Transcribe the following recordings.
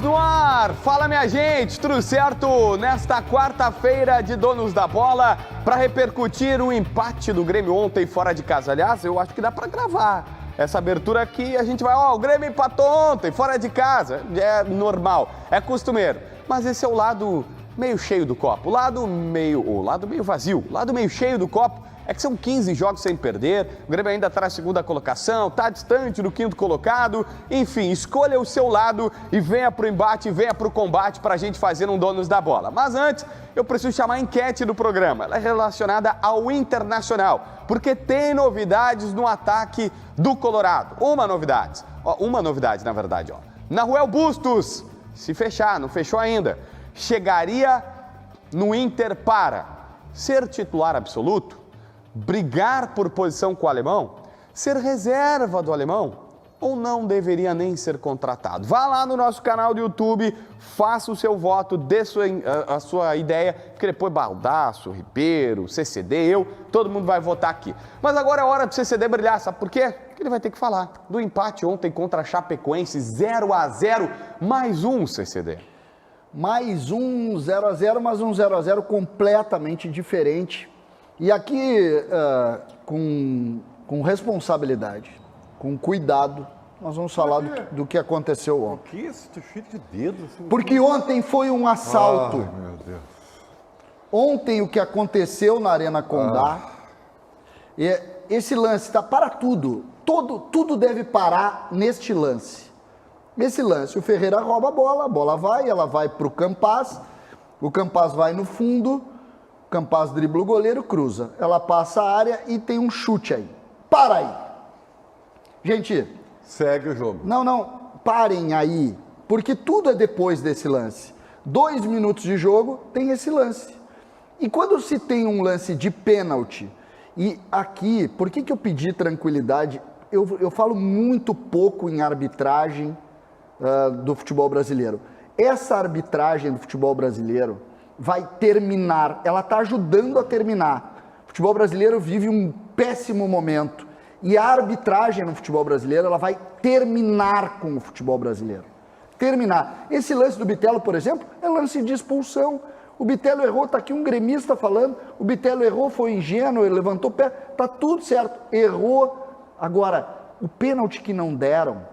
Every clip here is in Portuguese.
Estamos no ar! Fala, minha gente, tudo certo? Nesta quarta-feira de Donos da Bola, para repercutir o empate do Grêmio ontem fora de casa. Aliás, eu acho que dá para gravar essa abertura aqui. A gente vai, o Grêmio empatou ontem fora de casa. É normal, é costumeiro. Mas esse é o lado meio cheio do copo, o lado meio vazio, o lado meio cheio do copo. É que são 15 jogos sem perder, o Grêmio ainda está na segunda colocação, está distante do quinto colocado. Enfim, escolha o seu lado e venha para o embate, venha para o combate para a gente fazer um Donos da Bola. Mas antes, eu preciso chamar a enquete do programa. Ela é relacionada ao Internacional, porque tem novidades no ataque do Colorado. Uma novidade, na verdade. Nahuel Bustos, se fechar, não fechou ainda, chegaria no Inter para ser titular absoluto, brigar por posição com o alemão, ser reserva do alemão ou não deveria nem ser contratado? Vá lá no nosso canal do YouTube, faça o seu voto, dê a sua ideia, porque depois Baldasso, Ribeiro, CCD, todo mundo vai votar aqui. Mas agora é hora do CCD brilhar, sabe por quê? Porque ele vai ter que falar do empate ontem contra a Chapecoense, 0-0, mais um CCD. Mais um 0-0, mas um 0-0 completamente diferente. E aqui, com responsabilidade, com cuidado, nós vamos falar do que aconteceu ontem. O que é isso? Tô cheio de dedos. Assim. Porque ontem foi um assalto. Ai, meu Deus. Ontem o que aconteceu na Arena Condá, esse lance tá para tudo. Tudo deve parar neste lance. Nesse lance, o Ferreira rouba a bola ela vai para o Campaz vai no fundo, o Campaz dribla o goleiro, cruza. Ela passa a área e tem um chute aí. Para aí. Gente... Segue o jogo. Não, parem aí, porque tudo é depois desse lance. 2 minutos de jogo, tem esse lance. E quando se tem um lance de pênalti, e aqui, por que eu pedi tranquilidade? Eu falo muito pouco em arbitragem do futebol brasileiro. Essa arbitragem do futebol brasileiro vai terminar, ela está ajudando a terminar. O futebol brasileiro vive um péssimo momento. E a arbitragem no futebol brasileiro, ela vai terminar com o futebol brasileiro. Terminar. Esse lance do Bitelo, por exemplo, é lance de expulsão. O Bitelo errou, está aqui um gremista falando, o Bitelo errou, foi ingênuo, ele levantou o pé, está tudo certo, errou. Agora, o pênalti que não deram,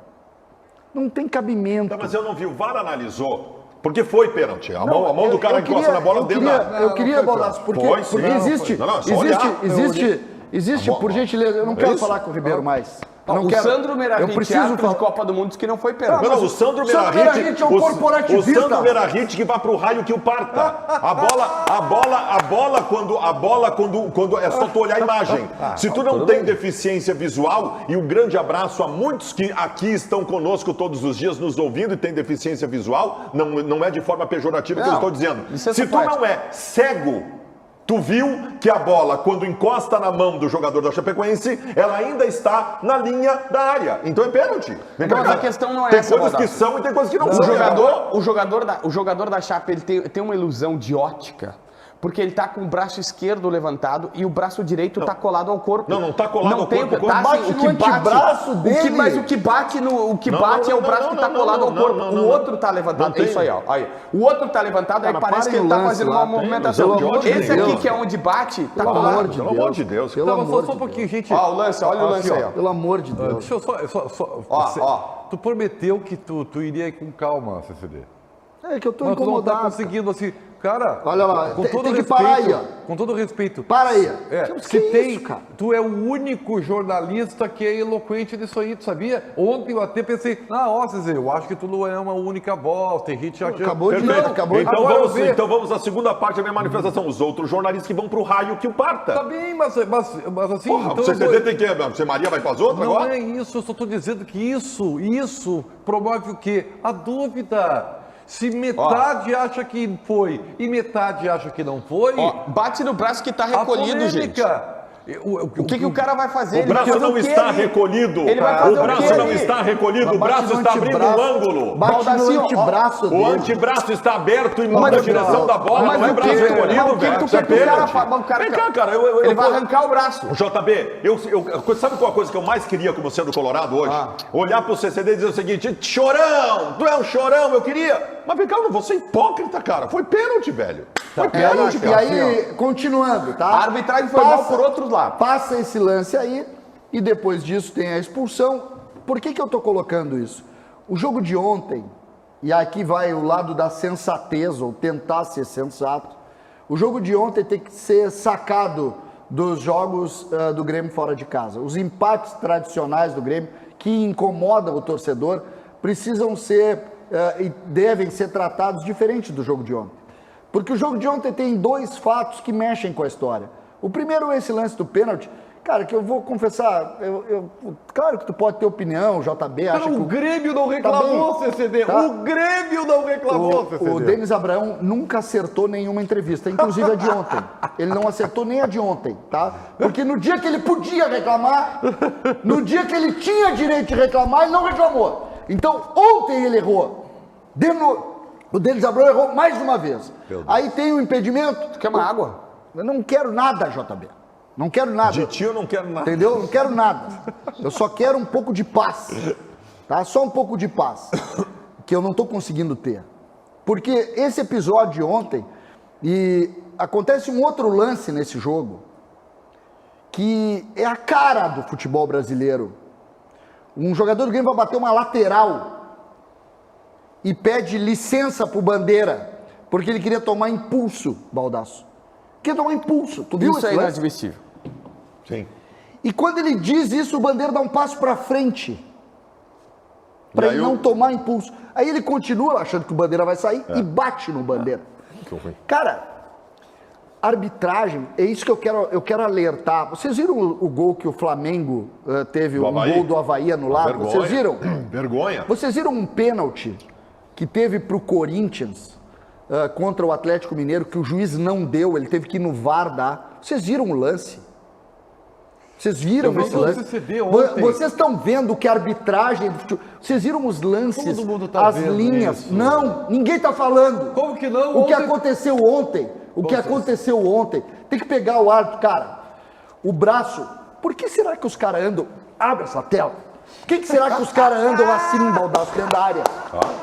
não tem cabimento. Não, mas eu não vi, o VAR analisou, porque foi pênalti. A mão do cara encosta na bola dentro da... Eu queria, Baldasso, porque existe, por gentileza, eu não quero falar com o Ribeiro mais. Sandro Meravich, árbitro de Copa do Mundo, que não foi pênalti. Não, o Sandro Meravich é um corporativista. O Sandro Meravich que vai pro raio que o parta. A bola quando é só tu olhar a imagem. Se tu não tem deficiência visual, e um grande abraço a muitos que aqui estão conosco todos os dias nos ouvindo e tem deficiência visual, não é de forma pejorativa que eu estou dizendo. Se tu não é cego, tu viu que a bola, quando encosta na mão do jogador da Chapecoense, ela ainda está na linha da área. Então é pênalti. Mas a questão não é tem essa. Tem coisas que são e tem coisas que não são. O jogador da Chape, ele tem uma ilusão de ótica. Porque ele tá com o braço esquerdo levantado e o braço direito tá colado ao corpo. Não tá colado ao corpo. Bate no antebraço dele. Mas o que bate é o braço que tá colado ao corpo. O outro tá levantado. É isso aí, ó. Aí. O outro tá levantado, aí parece que ele tá fazendo uma movimentação. Esse aqui que é onde bate, tá colado. Pelo amor de Deus. Só um pouquinho, gente. Ó, o lance, olha o lance aí, ó. Pelo amor de Deus. Deixa eu só. Tu prometeu que tu iria ir com calma, CCD. É que eu tô incomodado. incomodado. Tu não tá conseguindo assim. Cara, olha lá, com todo tem que respeito, parar aí, ó. Com todo respeito. Para aí. Se tem, isso, cara? Tu é o único jornalista que é eloquente nisso aí, tu sabia? Ontem eu até pensei, César, eu acho que tu não é uma única voz, tem gente achando... Acabou de Então vamos à segunda parte da minha manifestação. Os outros jornalistas que vão pro raio que o parta. Tá bem, mas assim... Porra, então, você tem que... Você Maria vai pras outras agora? Não é isso, eu só tô dizendo que isso promove o quê? A dúvida. Se metade acha que foi e metade acha que não foi... bate no braço que tá recolhido, gente. O que o cara vai fazer? O braço não está recolhido. Ele vai fazer o braço não está recolhido. O braço está abrindo um ângulo. Bate no antebraço O dele. antebraço está aberto e na direção da bola. Mas Não é o braço que- recolhido, mas o que velho. tu Isso é quer que o cara pênalti. faça? O cara Vem quer- cá, cara. Ele vai arrancar o braço. JB, sabe qual a coisa que eu mais queria como sendo colorado hoje? Olhar pro CCD e dizer o seguinte: chorão, tu é um chorão, eu queria. Mas vem cá, eu não vou ser hipócrita, cara. Foi pênalti, velho. Foi pênalti, E cara. aí, continuando, tá? A arbitragem foi mal por outros lados. Passa esse lance aí e depois disso tem a expulsão. Por que eu tô colocando isso? O jogo de ontem, e aqui vai o lado da sensatez, ou tentar ser sensato, o jogo de ontem tem que ser sacado dos jogos do Grêmio fora de casa. Os empates tradicionais do Grêmio, que incomodam o torcedor, precisam ser e devem ser tratados diferente do jogo de ontem. Porque o jogo de ontem tem dois fatos que mexem com a história. O primeiro é esse lance do pênalti. Cara, que eu vou confessar, claro que tu pode ter opinião, o JB acha que O Grêmio não reclamou, Tá bem. CCD. Tá. O Grêmio não reclamou, CCD. o Denis Abraão nunca acertou nenhuma entrevista, inclusive a de ontem. Ele não acertou nem a de ontem, tá? Porque no dia que ele podia reclamar, no dia que ele tinha direito de reclamar, ele não reclamou. Então, ontem ele errou. O Denis Abraão errou mais uma vez. Aí tem o impedimento. Tu quer uma água? Eu não quero nada, JB. Não quero nada. De ti eu não quero nada. Entendeu? Não quero nada. Eu só quero um pouco de paz. Tá? Só um pouco de paz. Que eu não estou conseguindo ter. Porque esse episódio de ontem, e acontece um outro lance nesse jogo, que é a cara do futebol brasileiro. Um jogador do Grêmio vai bater uma lateral e pede licença pro Bandeira, porque ele queria tomar impulso, Baldasso. Queria tomar impulso. Tu viu Isso esse é lance? inadmissível. Sim. E quando ele diz isso, o Bandeira dá um passo para frente. Para E aí ele não o- tomar impulso. Aí ele continua achando que o Bandeira vai sair e bate no Bandeira. Que ruim. Cara, arbitragem, é isso que eu quero alertar. Vocês viram o gol que o Flamengo teve, Do um Avaí? gol do Avaí anulado? Vergonha. Vocês viram? Vergonha. Vocês viram um pênalti que teve pro Corinthians contra o Atlético Mineiro, que o juiz não deu, ele teve que ir no VAR dar. Vocês viram o lance? Vocês viram Eu vi esse o lance? CCD ontem. Vocês estão vendo que a arbitragem do futebol... Vocês viram os lances, Todo mundo tá as vendo linhas? isso. Não, ninguém está falando. Como que não? O que Ontem- aconteceu ontem, tem que pegar o árbitro, cara, o braço, por que será que os caras andam, abre essa tela, por que será que os caras andam assim, Baldasso, dentro da área?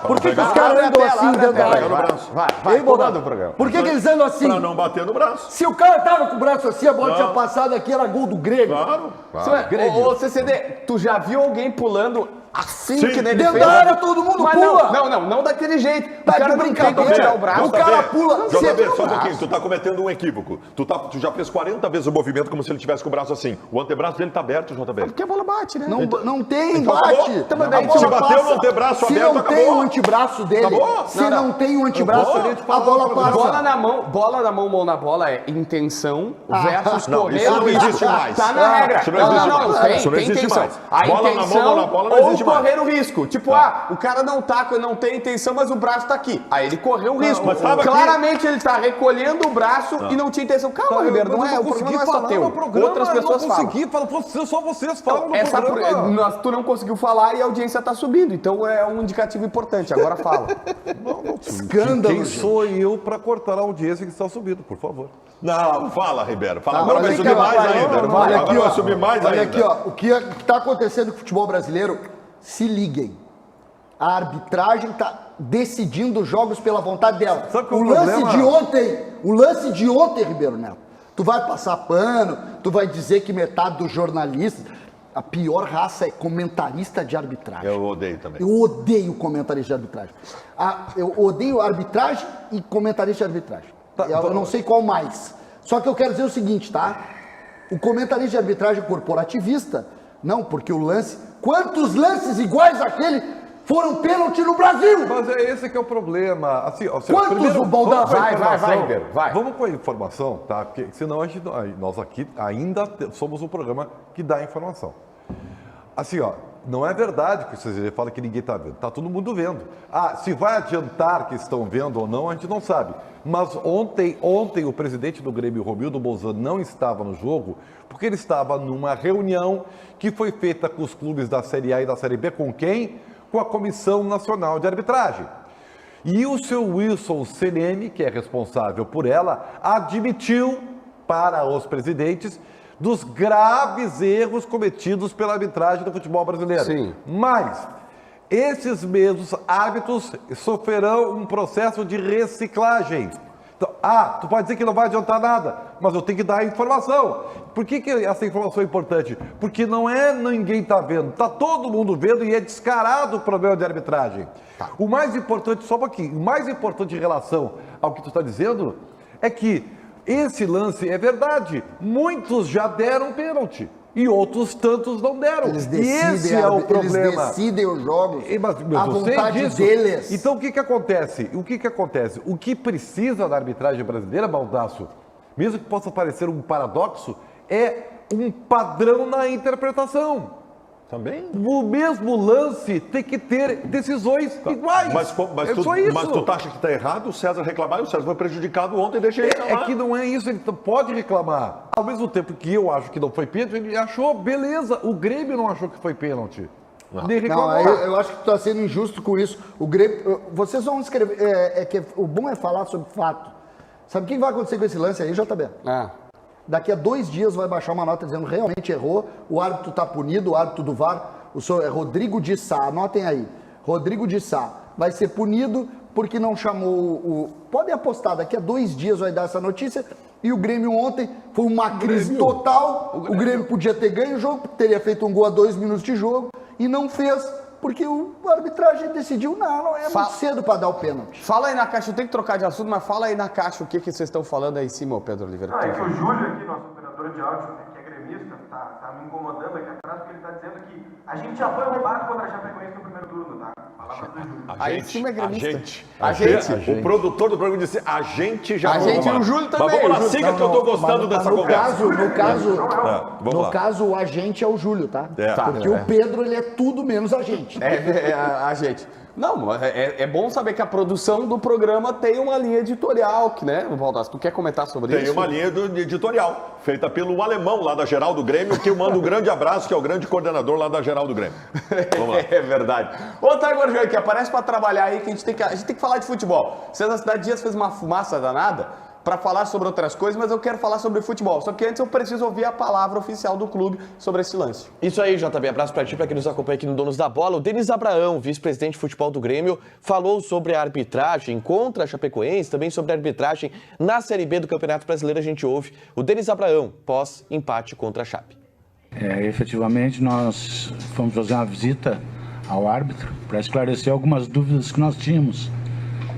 Por que os caras Abre a andam tela, assim abre a dentro da tela, área? no braço. Vai, Hein, Baldasso? comanda o programa. Por que eles andam assim? Pra não bater no braço. Se o cara tava com o braço assim, a bola tinha passado aqui, era gol do Grêmio. Claro. Ô, CCD, tu já viu alguém pulando assim Sim. que nem ele Dentro fez? da área todo mundo Mas pula. não daquele jeito. O Tá de cara não tem como brincadeira. tirar o braço. O cara pula. JB, Você- só um pouquinho, tu tá cometendo um equívoco. Tu já fez 40 vezes o movimento como se ele tivesse com o braço assim. O antebraço dele tá aberto, JB. Porque a bola bate, né? Não tem, Então bate. acabou. Então, mas daí A bola se bateu no passa. antebraço Se aberto, não acabou. tem o antebraço dele, Acabou. se não tem o antebraço, Acabou. a bola passa. Bola na mão na bola é intenção versus Não, correr isso não o risco. existe mais. Tá na regra. Isso não existe mais. Tem, Isso não tem existe intenção. mais. A Bola na mão, intenção bola na bola não ou existe mais. correr o risco. Tipo, o cara não tem intenção, mas o braço tá aqui. Aí ele correu o risco. mas tava aqui. Claramente ele tá recolhendo o braço e não tinha intenção. Calma, Ribeiro, Eu não é, o consegui problema não é só falar teu. no programa, Outras pessoas eu não falam. consegui falar, só vocês falam no Essa, programa. tu não conseguiu falar e a audiência tá subindo. Então é um indicativo importante. Agora fala. Escândalo. Quem gente. sou eu para cortar a audiência que está subindo, por favor? Não, fala, Ribeiro. Fala. Tá, Agora vai olha subir aqui, ó, mais olha ainda. aqui, Agora ó, vai subir mais olha ainda. aqui, ó, o que está acontecendo com o futebol brasileiro, se liguem. A arbitragem está decidindo os jogos pela vontade dela. Sabe qual O é o lance de ontem, Ribeiro Neto, tu vai passar pano, tu vai dizer que metade dos jornalistas, a pior raça é comentarista de arbitragem. Eu odeio também. Eu odeio comentarista de arbitragem. Eu odeio arbitragem e comentarista de arbitragem. Eu não sei qual mais. Só que eu quero dizer o seguinte, tá? O comentarista de arbitragem corporativista, não, porque o lance... Quantos lances iguais àquele foram pênalti no Brasil? Mas é esse que é o problema. Assim, ó, Quantos, o Baldasso? vamos com a Vai, informação. Ribeiro, vai. Vamos com a informação, tá? Porque senão a gente, nós aqui ainda somos um programa que dá informação. Assim, ó, não é verdade que vocês falam que ninguém está vendo. Está todo mundo vendo. Ah, se vai adiantar que estão vendo ou não, a gente não sabe. Mas ontem o presidente do Grêmio, Romildo Bolzano, não estava no jogo porque ele estava numa reunião que foi feita com os clubes da Série A e da Série B. Com quem? Com a Comissão Nacional de Arbitragem. E o seu Wilson Selene, que é responsável por ela, admitiu para os presidentes dos graves erros cometidos pela arbitragem do futebol brasileiro. Sim. Mas esses mesmos árbitros sofrerão um processo de reciclagem. Então, tu pode dizer que não vai adiantar nada, mas eu tenho que dar a informação. Por que essa informação é importante? Porque não é ninguém está vendo, está todo mundo vendo e é descarado o problema de arbitragem. Tá. O mais importante, só um pouquinho, o mais importante em relação ao que tu está dizendo é que esse lance é verdade. Muitos já deram pênalti e outros tantos não deram. Eles decidem, e esse é o problema. Eles decidem os jogos mas à vontade deles. Então o que acontece? O que precisa da arbitragem brasileira, Baldasso, mesmo que possa parecer um paradoxo, é um padrão na interpretação. Também. O mesmo lance tem que ter decisões iguais. Mas tu acha que está errado o César reclamar? E o César foi prejudicado ontem, deixa ele reclamar. É que não é isso, ele pode reclamar. Ao mesmo tempo que eu acho que não foi pênalti, ele achou, beleza. O Grêmio não achou que foi pênalti. Nem reclamou. Eu acho que tu está sendo injusto com isso. O Grêmio, vocês vão escrever, o bom é falar sobre fato. Sabe o que vai acontecer com esse lance aí, JB? Daqui a 2 dias vai baixar uma nota dizendo realmente errou, o árbitro está punido, o árbitro do VAR, o senhor é Rodrigo de Sá, anotem aí, Rodrigo de Sá, vai ser punido porque não chamou o... Podem apostar, daqui a 2 dias vai dar essa notícia, e o Grêmio ontem foi uma crise total, o Grêmio podia ter ganho o jogo, teria feito um gol a 2 minutos de jogo, e não fez, porque a arbitragem decidiu, não é muito cedo para dar o pênalti. Fala aí na caixa, eu tenho que trocar de assunto, mas fala aí na caixa o que vocês estão falando aí em cima, Pedro Oliveira. Não, é que o Júlio aqui, nosso operador de áudio, que é gremista, tá me incomodando aqui atrás, porque ele tá dizendo que a gente já foi roubado contra a Chapecoense no primeiro turno, tá? Palavras do Júlio. Aí em cima é gremista. A gente. O produtor do programa disse, a gente já foi roubado. E o Júlio também. Mas vamos lá, siga que eu tô gostando dessa conversa. No caso, o agente é o Júlio, tá? Porque o Pedro, ele é tudo menos agente. A gente. Não, é bom saber que a produção do programa tem uma linha editorial, que, né, Valdas, tu quer comentar sobre isso? Tem uma linha editorial, feita pelo alemão lá da Geral do Grêmio, que eu mando um grande abraço, que é o grande coordenador lá da Geral do Grêmio. Vamos lá. É verdade. Ô, Tiger Junk, que aparece pra trabalhar aí, que a gente tem que falar de futebol. César Cidade Dias fez uma fumaça danada para falar sobre outras coisas, mas eu quero falar sobre futebol. Só que antes eu preciso ouvir a palavra oficial do clube sobre esse lance. Isso aí, JB. Abraço para ti, para quem nos acompanha aqui no Donos da Bola. O Denis Abraão, vice-presidente de futebol do Grêmio, falou sobre a arbitragem contra a Chapecoense, também sobre a arbitragem na Série B do Campeonato Brasileiro. A gente ouve o Denis Abraão, pós-empate contra a Chape. Efetivamente, nós fomos fazer uma visita ao árbitro para esclarecer algumas dúvidas que nós tínhamos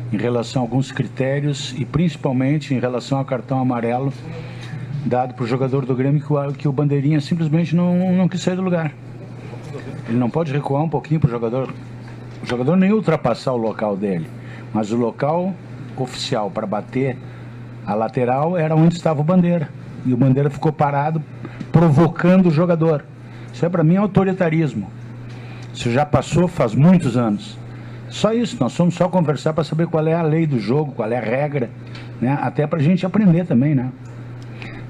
em relação a alguns critérios e principalmente em relação ao cartão amarelo dado para o jogador do Grêmio, que o Bandeirinha simplesmente não quis sair do lugar. Ele não pode recuar um pouquinho para o jogador nem ultrapassar o local dele, mas o local oficial para bater a lateral era onde estava o Bandeira, e o Bandeira ficou parado provocando o jogador. Isso para mim é autoritarismo. Isso já passou faz muitos anos. Só isso, nós fomos só conversar para saber qual é a lei do jogo, qual é a regra, né? Até para a gente aprender também, né?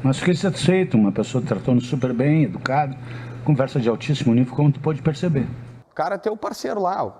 Mas fiquei satisfeito, uma pessoa tratou-nos super bem, educado, conversa de altíssimo nível, como tu pode perceber. O cara é teu parceiro lá, o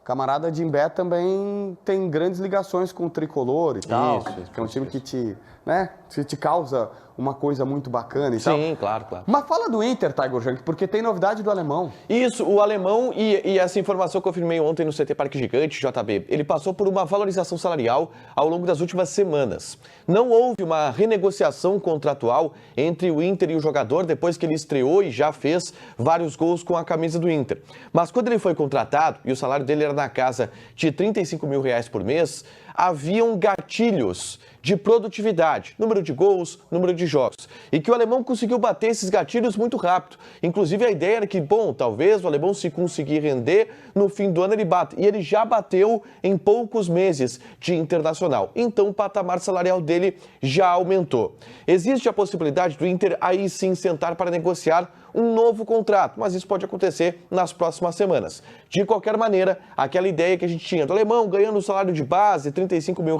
camarada de Imbé também tem grandes ligações com o Tricolor e tal, que é um time que te causa uma coisa muito bacana e tal. Sim, claro. Mas fala do Inter, Tiger Junk, porque tem novidade do alemão. Isso, o alemão, e essa informação que eu confirmei ontem no CT Parque Gigante, JB, ele passou por uma valorização salarial ao longo das últimas semanas. Não houve uma renegociação contratual entre o Inter e o jogador depois que ele estreou e já fez vários gols com a camisa do Inter. Mas quando ele foi contratado, e o salário dele era na casa de R$35 mil por mês, haviam gatilhos de produtividade, número de gols, número de jogos, e que o alemão conseguiu bater esses gatilhos muito rápido. Inclusive a ideia era que, talvez o alemão, se conseguir render, no fim do ano ele bate, e ele já bateu em poucos meses de internacional. Então o patamar salarial dele já aumentou. Existe a possibilidade do Inter aí sim sentar para negociar um novo contrato, mas isso pode acontecer nas próximas semanas. De qualquer maneira, aquela ideia que a gente tinha do alemão ganhando o salário de base, R$35 mil,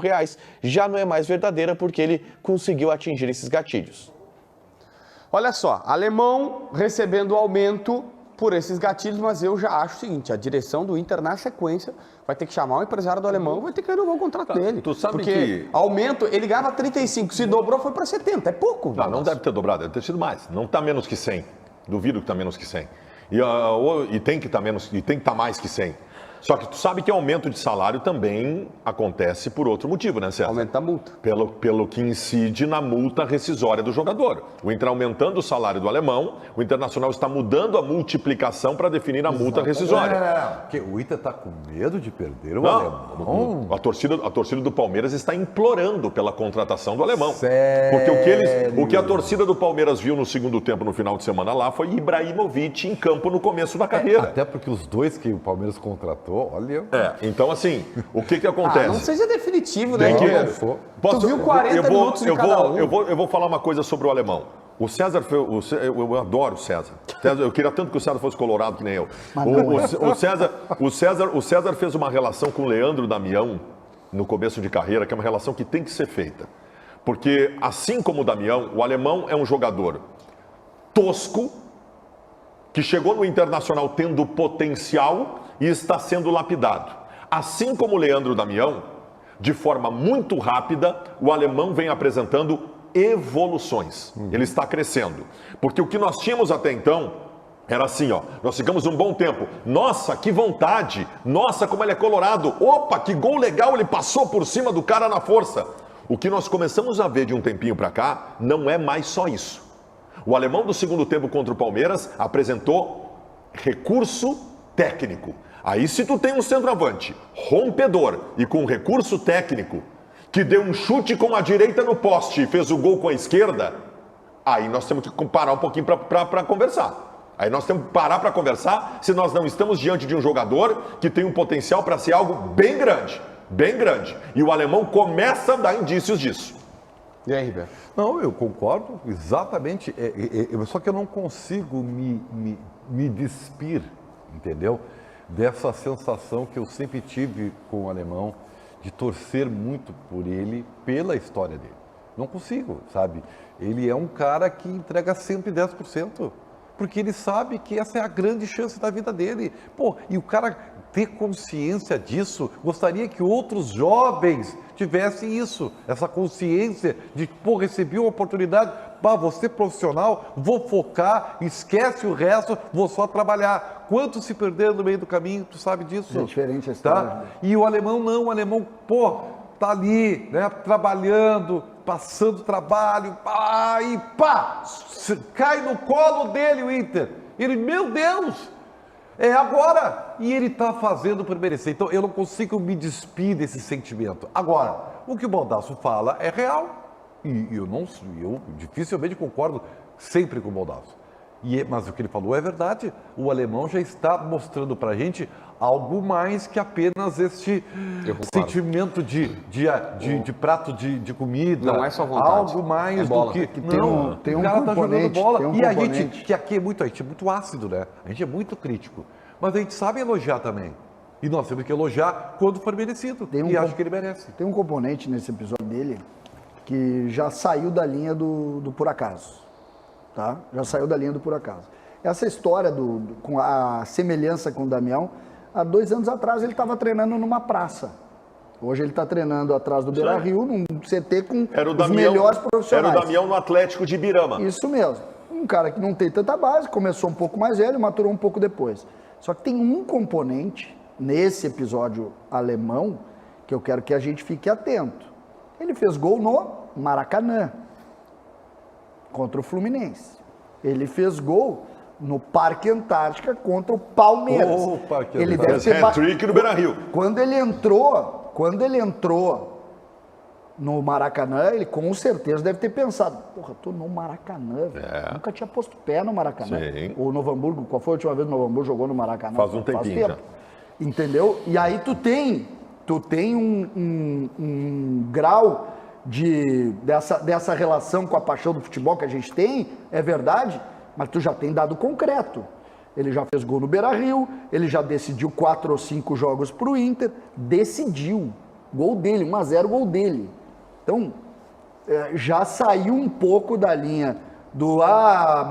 já não é mais verdadeira porque ele conseguiu atingir esses gatilhos. Olha só, alemão recebendo aumento por esses gatilhos, mas eu já acho o seguinte, a direção do Inter na sequência vai ter que chamar o empresário do alemão, vai ter que renovar o contrato dele. Tu sabe porque que... aumento, ele ganhava 35, se dobrou foi para 70, é pouco. Não deve ter dobrado, deve ter sido mais. Não está menos que 100. Duvido que está menos que 100. E tem que estar menos, e tem que estar mais que 100. Só que tu sabe que aumento de salário também acontece por outro motivo, né, César? Aumenta a multa. Pelo que incide na multa rescisória do jogador. O Inter aumentando o salário do alemão, o Internacional está mudando a multiplicação para definir a multa rescisória. Porque o Inter está com medo de perder o alemão. A torcida do Palmeiras está implorando pela contratação do alemão. Sério? Porque o que a torcida do Palmeiras viu no segundo tempo, no final de semana lá, foi Ibrahimovic em campo no começo da carreira. Até porque os dois que o Palmeiras contratou, olha... Então assim, o que acontece? Não seja definitivo, né, Tem que- Guerreiro? Tu viu 40 minutos de cada um. Eu vou falar uma coisa sobre o alemão. O César, eu adoro o César. Eu queria tanto que o César fosse colorado que nem eu. O César fez uma relação com o Leandro Damião no começo de carreira, que é uma relação que tem que ser feita. Porque, assim como o Damião, o alemão é um jogador tosco, que chegou no Internacional tendo potencial e está sendo lapidado. Assim como o Leandro Damião, de forma muito rápida, o alemão vem apresentando evoluções. Ele está crescendo. Porque o que nós tínhamos até então era assim, ó, nós ficamos um bom tempo. Nossa, que vontade! Nossa, como ele é colorado! Opa, que gol legal, ele passou por cima do cara na força. O que nós começamos a ver de um tempinho para cá não é mais só isso. O alemão do segundo tempo contra o Palmeiras apresentou recurso técnico. Aí se tu tem um centroavante rompedor e com recurso técnico, que deu um chute com a direita no poste e fez o gol com a esquerda, aí nós temos que parar um pouquinho para conversar. Aí nós temos que parar para conversar se nós não estamos diante de um jogador que tem um potencial para ser algo bem grande, bem grande. E o alemão começa a dar indícios disso. E aí, Ribeiro? Não, eu concordo exatamente. Só que eu não consigo me despir, entendeu? Dessa sensação que eu sempre tive com o alemão, de torcer muito por ele, pela história dele. Não consigo, sabe? Ele é um cara que entrega sempre 10%, porque ele sabe que essa é a grande chance da vida dele. Pô, e o cara ter consciência disso, gostaria que outros jovens tivessem isso, essa consciência de, pô, recebi uma oportunidade, pá, vou ser profissional, vou focar, esquece o resto, vou só trabalhar. Quantos se perderam no meio do caminho, tu sabe disso? É diferente a história. Tá? E o alemão não, o alemão, pô, tá ali, né, trabalhando, passando trabalho, pá, e pá, cai no colo dele o Inter. Ele, meu Deus, é agora! E ele está fazendo por merecer. Então eu não consigo me despir desse sentimento. Agora, o que o Baldasso fala é real. E eu dificilmente concordo sempre com o Baldasso. Mas o que ele falou é verdade. O alemão já está mostrando para a gente algo mais que apenas este sentimento de prato de comida. Não é só vontade. Algo mais é bola. do que... Tem um o cara tá jogando componente, bola. tem um E a componente. gente, que aqui a gente é muito ácido, né? A gente é muito crítico. Mas a gente sabe elogiar também. E nós temos que elogiar quando for merecido. E acho que ele merece. Tem um componente nesse episódio dele que já saiu da linha do por acaso. Tá? Já saiu da linha do por acaso. Essa história com a semelhança com o Damião, há 2 anos atrás ele estava treinando numa praça. Hoje ele está treinando atrás do Beira-Rio, num CT com os melhores profissionais. Era o Damião no Atlético de Ibirama. Isso mesmo. Um cara que não tem tanta base, começou um pouco mais velho, maturou um pouco depois. Só que tem um componente nesse episódio alemão que eu quero que a gente fique atento. Ele fez gol no Maracanã contra o Fluminense. Ele fez gol no Parque Antártica contra o Palmeiras. Ele deve ter hat-trick no Beira-Rio. Quando ele entrou no Maracanã, ele com certeza deve ter pensado, porra, tô no Maracanã, velho. Nunca tinha posto pé no Maracanã. Sim. O Novo Hamburgo, qual foi a última vez que o Novo Hamburgo jogou no Maracanã? Faz um tempinho tempo. Entendeu? E aí tu tem um grau dessa relação com a paixão do futebol que a gente tem, é verdade, mas tu já tem dado concreto. Ele já fez gol no Beira-Rio, ele já decidiu 4 ou 5 jogos pro Inter, decidiu. Gol dele, 1-0, gol dele. Então, já saiu um pouco da linha do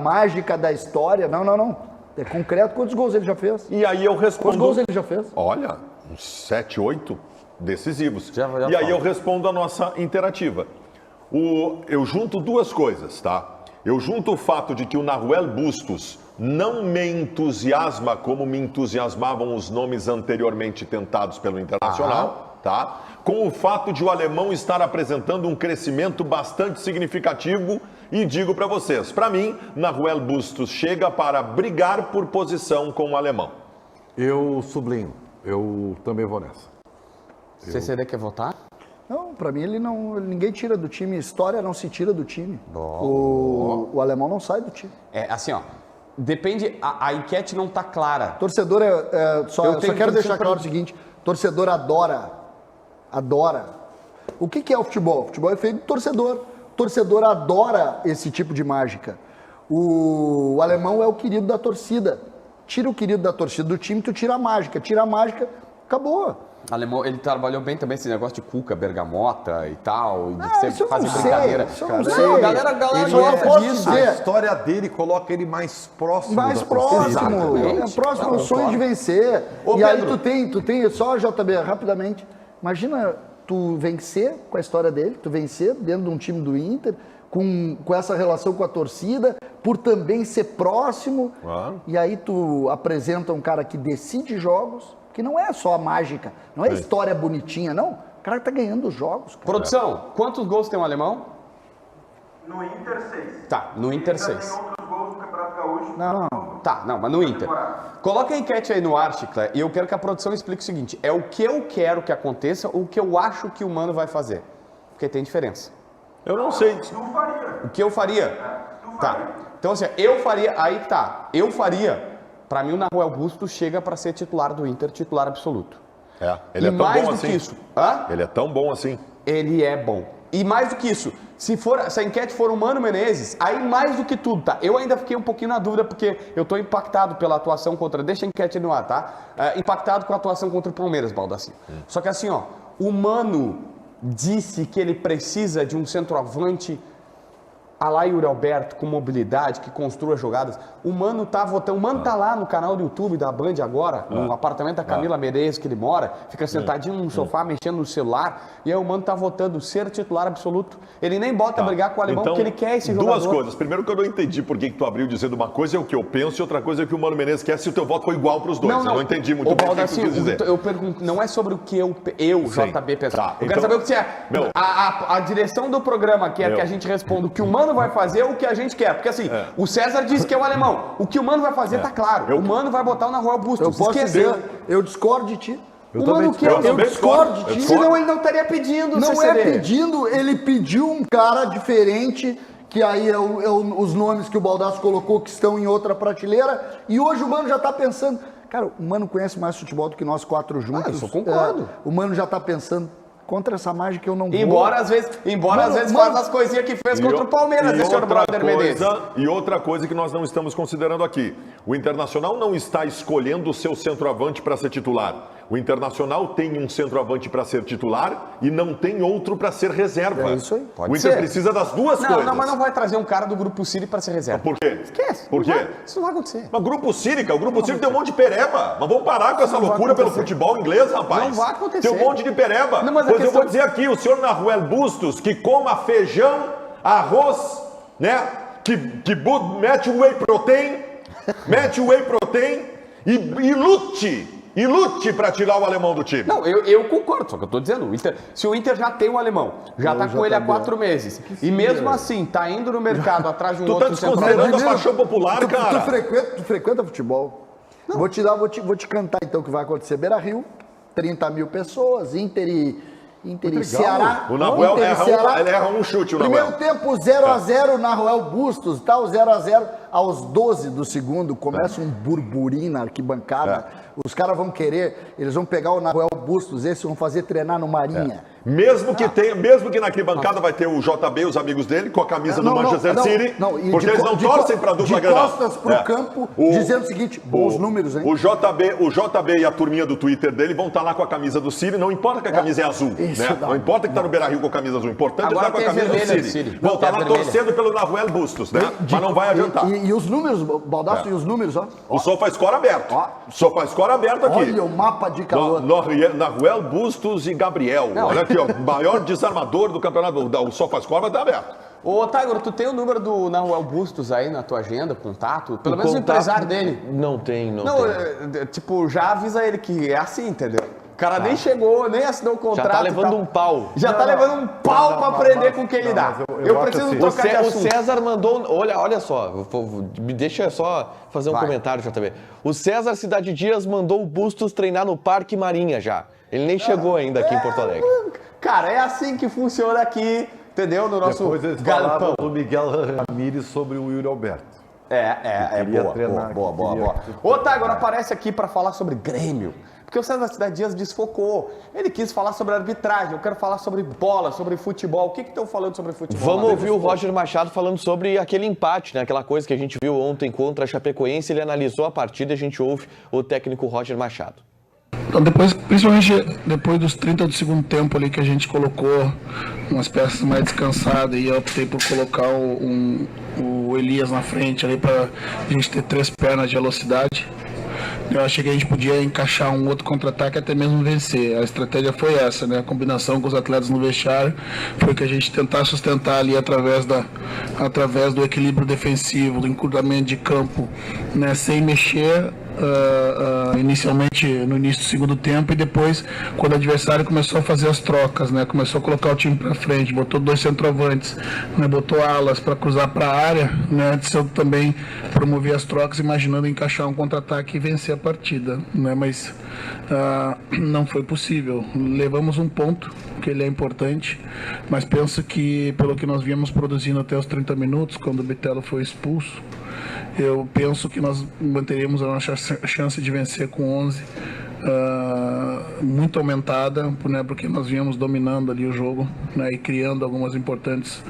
mágica da história. Não. É concreto. Quantos gols ele já fez? E aí eu respondo... Quantos gols ele já fez? Olha, uns 7, 8 decisivos. Já e aí falo. eu respondo a nossa interativa. Eu junto duas coisas, tá? Eu junto o fato de que o Nahuel Bustos não me entusiasma como me entusiasmavam os nomes anteriormente tentados pelo Internacional, tá? Com o fato de o alemão estar apresentando um crescimento bastante significativo e digo para vocês, para mim, Nahuel Bustos chega para brigar por posição com o alemão. Eu sublinho, eu também vou nessa. CCD quer votar? Não, pra mim ninguém tira do time, história não se tira do time. O alemão não sai do time. É, assim, ó, depende, a enquete não tá clara. Torcedor eu só quero deixar claro o seguinte, torcedor adora. O que é o futebol? O futebol é feito de torcedor. O torcedor adora esse tipo de mágica. O alemão é o querido da torcida. Tira o querido da torcida do time, tu tira a mágica. Tira a mágica, acabou. Alemão, ele trabalhou bem também esse negócio de cuca, bergamota e tal, e de isso sempre eu fazer não sei, brincadeira. isso eu não Cara, sei. Galera Ele gosta posso disso. dizer. A história dele coloca ele mais próximo Mais da torcida. próximo. Exatamente. Próximo Não, ao sonho de vencer. Ô, e aí Pedro. tu tem, só JB, rapidamente, imagina tu vencer com a história dele, tu vencer dentro de um time do Inter, com essa relação com a torcida, por também ser próximo, e aí tu apresenta um cara que decide jogos, que não é só a mágica, não é história bonitinha, não. O cara tá ganhando os jogos. Cara. Produção, quantos gols tem o alemão? No Inter, 6. Tá, no Inter, Ainda 6. tem outros gols no Campeonato Gaúcho. Não. Tá, não, mas no Inter. Coloca a enquete aí no ar, Chiclé, e eu quero que a produção explique o seguinte, é o que eu quero que aconteça ou o que eu acho que o Mano vai fazer? Porque tem diferença. Eu não sei. Tu faria. O que eu faria? Tu faria. Tá. Então assim, eu faria, aí tá, eu faria, pra mim o Nahuel Bustos chega pra ser titular do Inter, titular absoluto. Ele E é tão mais bom do assim. que isso, hã? Ele é tão bom assim. Ele é bom. E mais do que isso, se a enquete for o Mano Menezes, aí mais do que tudo, tá? Eu ainda fiquei um pouquinho na dúvida, porque eu tô impactado pela atuação deixa a enquete no ar, tá? Impactado com a atuação contra o Palmeiras, Baldassi. Só que assim, ó, o Mano disse que ele precisa de um centroavante a lá Yuri Alberto, com mobilidade, que construa jogadas. O Mano tá votando. O Mano tá lá no canal do YouTube da Band agora, no apartamento da Camila Menezes, que ele mora, fica sentadinho no sofá, mexendo no celular, e aí o Mano tá votando ser titular absoluto. Ele nem bota a brigar com o alemão, porque ele quer esse jogador. Duas coisas. Primeiro que eu não entendi por que tu abriu dizendo uma coisa é o que eu penso, e outra coisa é o que o Mano Menezes quer, se o teu voto foi igual pros dois. Eu não entendi muito bem o que tu quis dizer. Eu pergunto, não é sobre o que eu JB, penso. Tá, Eu quero então, saber o que você é. meu, A direção do programa quer que a gente responda o que o Mano vai fazer ou o que a gente quer. Porque assim, o César disse que é o alemão. O que o Mano vai fazer tá claro. O Mano vai botar o Nahuel Bustos. Eu posso Esqueceu. dizer, eu discordo de ti. O Mano quer. Eu discordo de ti. Senão ele não estaria pedindo, Não CCD. é pedindo, ele pediu um cara diferente, que aí os nomes que o Baldassi colocou que estão em outra prateleira, e hoje o Mano já tá pensando, cara, o Mano conhece mais futebol do que nós quatro juntos. Isso eu concordo. O Mano já tá pensando, contra essa mágica eu não vou. Embora às vezes faz as coisinhas que fez contra o Palmeiras, esse senhor Brother Menezes. E outra coisa que nós não estamos considerando aqui. O Internacional não está escolhendo o seu centroavante para ser titular. O Internacional tem um centroavante para ser titular e não tem outro para ser reserva. É isso aí. Pode o Inter ser. precisa das duas coisas. Não, mas não vai trazer um cara do Grupo City para ser reserva. Por quê? Esquece. Por quê? Isso não vai acontecer. Mas Grupo Sírica, o Grupo Sírica tem um monte de pereba. Mas vamos parar com essa loucura pelo futebol inglês, rapaz. Não vai acontecer. Tem um monte de pereba. Não, mas a pois eu questão- vou dizer aqui, o senhor Nahuel Bustos, que coma feijão, arroz, né? Que mete o whey protein, e lute para tirar o alemão do time. Não, eu concordo, só que eu tô dizendo, se o Inter já tem um alemão, já tá com ele há 4 meses, e mesmo assim tá indo no mercado atrás de um Tu tá outro desconsiderando a centroavante. paixão popular, cara. Tu frequenta futebol? Vou te cantar então o que vai acontecer. Beira-Rio, 30 mil pessoas, Inter e Ceará. O Nahuel Inter e Ceará. ele erra um chute, o Primeiro Nahuel. tempo 0x0, Nahuel Bustos, tal, 0x0. aos 12 do segundo, começa um burburinho na arquibancada. Os caras vão querer, eles vão pegar o Nahuel Bustos, esses vão fazer treinar no Marinha. Mesmo que na arquibancada vai ter o JB e os amigos dele com a camisa do Manchester City, porque eles não torcem para a dupla Grenal. De costas pro campo, dizendo o seguinte, bons números, hein? O JB e a turminha do Twitter dele vão estar lá com a camisa do City, não importa que a camisa é azul, né? Não importa que tá no Beira-Rio com a camisa azul, o importante é estar com a camisa do City. Vão estar lá torcendo pelo Nahuel Bustos, né? Mas não vai adiantar. E os números, Baldasso, e os números, ó. O SofaScore aberto. SofaScore aberto aqui. Olha o mapa de calor. Nahuel Bustos e Gabriel. Olha aqui, ó. Maior desarmador do campeonato. O SofaScore vai estar aberto. Ô, Tiger, tu tem o número do Nahuel Bustos aí na tua agenda, contato? Pelo menos o empresário dele. Não tem. Tipo, já avisa ele que é assim, entendeu? O cara nem chegou, nem assinou o contrato. Já tá levando um pau. Já tá levando um pau pra aprender com quem ele dá. Eu preciso assim, trocar de assunto. O César mandou... Olha só, me deixa só fazer um comentário, JB. O César Cidade Dias mandou o Bustos treinar no Parque Marinha já. Ele nem chegou ainda aqui em Porto Alegre. Cara, é assim que funciona aqui, entendeu? No nosso Depois eles galpão. falavam do Miguel Ramírez sobre o Yuri Alberto. Boa. Ô, tá, agora aparece aqui pra falar sobre Grêmio. Porque o César Cidade Dias desfocou. Ele quis falar sobre arbitragem, eu quero falar sobre bola, sobre futebol. O que estão falando sobre futebol? Vamos ouvir o Roger Machado falando sobre aquele empate, né? Aquela coisa que a gente viu ontem contra a Chapecoense. Ele analisou a partida e a gente ouve o técnico Roger Machado. Então, principalmente depois dos 30 do segundo tempo ali que a gente colocou umas peças mais descansadas e eu optei por colocar o Elias na frente ali para a gente ter 3 pernas de velocidade. Eu achei que a gente podia encaixar um outro contra-ataque até mesmo vencer. A estratégia foi essa, né? A combinação com os atletas no vestiário foi que a gente tentar sustentar ali através do equilíbrio defensivo, do encurtamento de campo, né? Sem mexer inicialmente no início do segundo tempo e depois quando o adversário começou a fazer as trocas, né? Começou a colocar o time para frente, botou 2 centroavantes, né? Botou alas para cruzar para a área, né? Eu também promover as trocas imaginando encaixar um contra-ataque e vencer a partida, né? Mas não foi possível. Levamos um ponto, que ele é importante, mas penso que pelo que nós viemos produzindo até os 30 minutos, quando o Bitelo foi expulso, eu penso que nós manteríamos a nossa chance de vencer com 11 muito aumentada, né, porque nós viemos dominando ali o jogo, né, e criando algumas importantes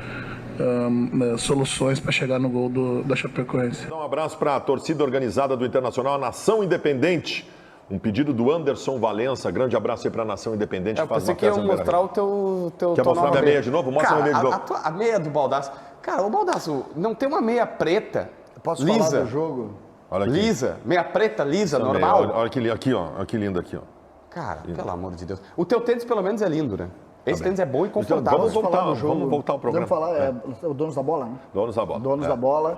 soluções para chegar no gol da Chapecoense. Um abraço para a torcida organizada do Internacional, a Nação Independente. Um pedido do Anderson Valença. Grande abraço aí para a Nação Independente. Eu pensei que ia mostrar o teu Quer mostrar minha meia de novo? Mostra minha meia de novo. A meia do Baldasso. Cara, o Baldasso não tem uma meia preta. Posso lisa falar do jogo? Olha aqui. Lisa, meia preta, lisa, normal. Olha aqui, ó. Olha que lindo aqui, ó. Cara, pelo amor de Deus. O teu tênis pelo menos é lindo, né? Esse tênis é bom e confortável. Vamos voltar ao programa. Vamos falar, o Donos da Bola, né? Donos da Bola.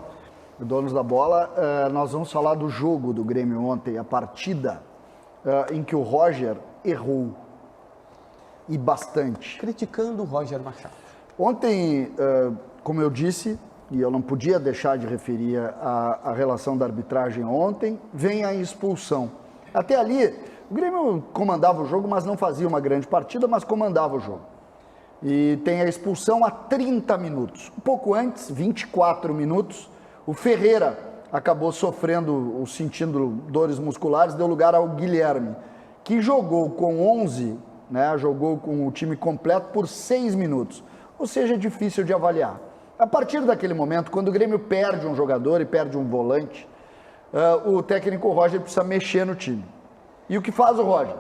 Donos da Bola. Nós vamos falar do jogo do Grêmio ontem, a partida em que o Roger errou. E bastante. Criticando o Roger Machado. Ontem, como eu disse, e eu não podia deixar de referir a relação da arbitragem ontem, vem a expulsão. Até ali, o Grêmio comandava o jogo, mas não fazia uma grande partida, mas comandava o jogo. E tem a expulsão a 30 minutos. Um pouco antes, 24 minutos, o Ferreira acabou sentindo dores musculares, deu lugar ao Guilherme, que jogou com 11, né, jogou com o time completo por 6 minutos. Ou seja, é difícil de avaliar. A partir daquele momento, quando o Grêmio perde um jogador e perde um volante, o técnico Roger precisa mexer no time. E o que faz o Roger?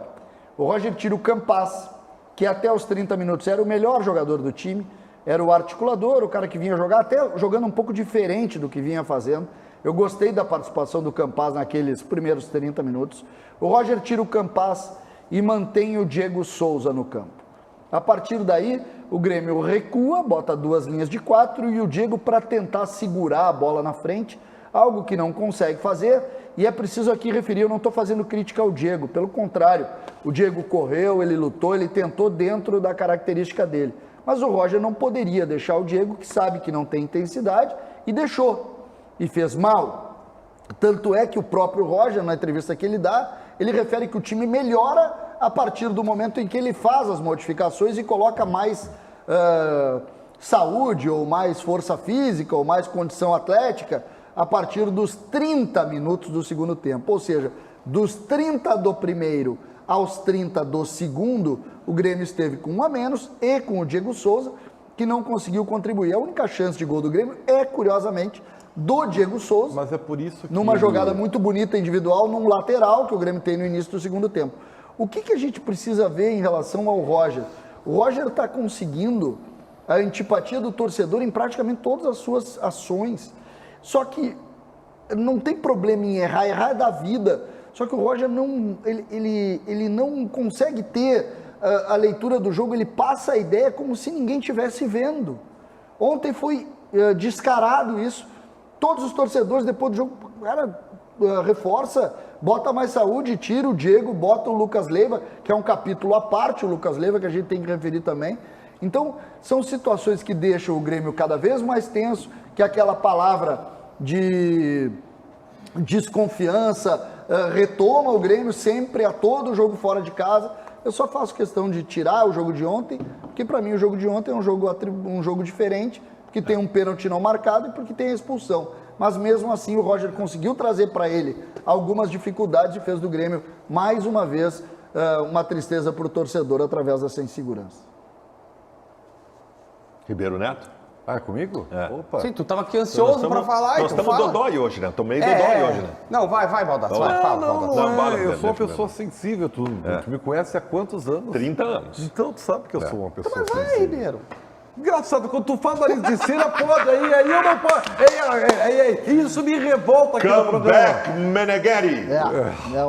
O Roger tira o Campaz, que até os 30 minutos era o melhor jogador do time, era o articulador, o cara que vinha jogar, até jogando um pouco diferente do que vinha fazendo. Eu gostei da participação do Campaz naqueles primeiros 30 minutos. O Roger tira o Campaz e mantém o Diego Souza no campo. A partir daí, o Grêmio recua, bota 2 linhas de 4 e o Diego para tentar segurar a bola na frente, algo que não consegue fazer. E é preciso aqui referir, eu não estou fazendo crítica ao Diego, pelo contrário, o Diego correu, ele lutou, ele tentou dentro da característica dele. Mas o Roger não poderia deixar o Diego, que sabe que não tem intensidade, e deixou, e fez mal. Tanto é que o próprio Roger, na entrevista que ele dá, ele refere que o time melhora a partir do momento em que ele faz as modificações e coloca mais saúde, ou mais força física, ou mais condição atlética a partir dos 30 minutos do segundo tempo. Ou seja, dos 30 do primeiro aos 30 do segundo, o Grêmio esteve com um a menos e com o Diego Souza, que não conseguiu contribuir. A única chance de gol do Grêmio é, curiosamente, do Diego Souza, Mas é por isso que numa jogada muito bonita individual, num lateral que o Grêmio tem no início do segundo tempo. O que a gente precisa ver em relação ao Roger? O Roger está conseguindo a antipatia do torcedor em praticamente todas as suas ações. Só que não tem problema em errar é da vida. Só que o Roger ele não consegue ter a leitura do jogo, ele passa a ideia como se ninguém estivesse vendo. Ontem foi descarado isso. Todos os torcedores, depois do jogo, cara, reforça, bota mais saúde, tira o Diego, bota o Lucas Leiva, que é um capítulo à parte, o Lucas Leiva, que a gente tem que referir também. Então, são situações que deixam o Grêmio cada vez mais tenso, que aquela palavra de desconfiança retoma o Grêmio sempre a todo jogo fora de casa. Eu só faço questão de tirar o jogo de ontem, porque para mim o jogo de ontem é um jogo diferente, que tem um pênalti não marcado e porque tem a expulsão. Mas mesmo assim o Roger conseguiu trazer para ele algumas dificuldades e fez do Grêmio, mais uma vez, uma tristeza para o torcedor através dessa insegurança. Ribeiro Neto? Ah, é comigo? É. Opa. Sim, tu tava aqui ansioso para falar. Nós estamos dodói hoje, né? Tô meio dodói hoje, né? Não, vai, Baldasso, vai, fala, Baldasso. Não, bala, eu sou uma deixa eu pessoa sensível, tu me conhece há quantos anos? 30 anos. Então tu sabe que eu sou uma pessoa Mas vai, sensível. Ribeiro. Engraçado, quando tu faz nariz de cera, pode, aí eu não posso. Isso me revolta aqui no Come programa. back, Meneghetti!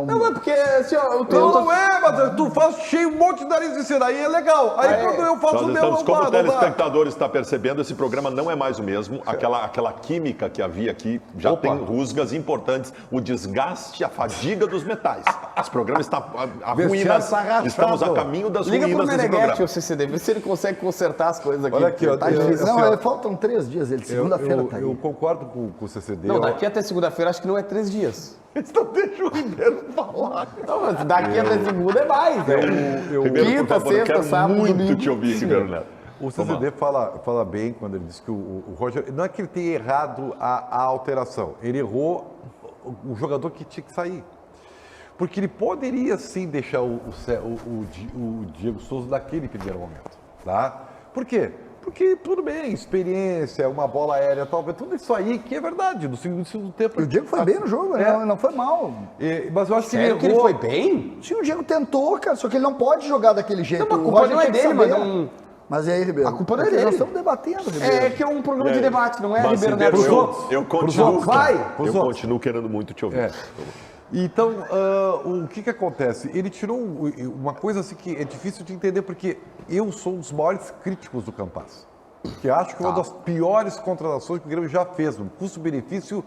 Não, é porque, assim, ó, Não é, mas tu faz cheio um monte de nariz de cera, aí é legal. Aí quando eu faço o Nós meu, estamos, como o não dá. telespectador está percebendo, esse programa não é mais o mesmo. Aquela química que havia aqui já tem rusgas importantes. O desgaste, a fadiga dos metais. Esse programa está arruinado. Estamos a caminho das liga pro ruínas desse Meneghetti, programa. o CCD, vê se ele consegue consertar as coisas aqui. Olha aqui, ó, tá difícil. Não, faltam 3 dias, segunda-feira tá aí. Eu concordo com o CCD. Não, daqui até segunda-feira acho que não é 3 dias. Então deixa o Ribeiro falar. Não, mas daqui até segunda é mais. Ribeiro, Quinta, por favor, eu sexta, quero sábado, muito domingo. te ouvir, Ribeiro Neto. O CCD fala bem quando ele diz que o Roger... Não é que ele tenha errado a alteração. Ele errou o jogador que tinha que sair. Porque ele poderia sim deixar o Diego Souza naquele primeiro momento. Tá? Por quê? Porque tudo bem, experiência, uma bola aérea, talvez tudo isso aí que é verdade. No segundo tempo. E o Diego foi bem no jogo, não foi mal. Mas eu acho que Sério que ele foi bem? Sim, o Diego tentou, cara, só que ele não pode jogar daquele jeito. Não, mas a O culpa Roger não é tinha que dele, mas saber. não... Mas e aí, Ribeiro? A culpa não é Porque dele. Nós estamos debatendo, Ribeiro. É que é um programa de debate, não é, Mas, Ribeiro Ribeiro, Neto? eu continuo, Vai! eu continuo querendo muito te ouvir. Então, o que acontece? Ele tirou uma coisa assim que é difícil de entender, porque eu sou um dos maiores críticos do Campas. Que acho que é uma das piores contratações que o Grêmio já fez, um custo-benefício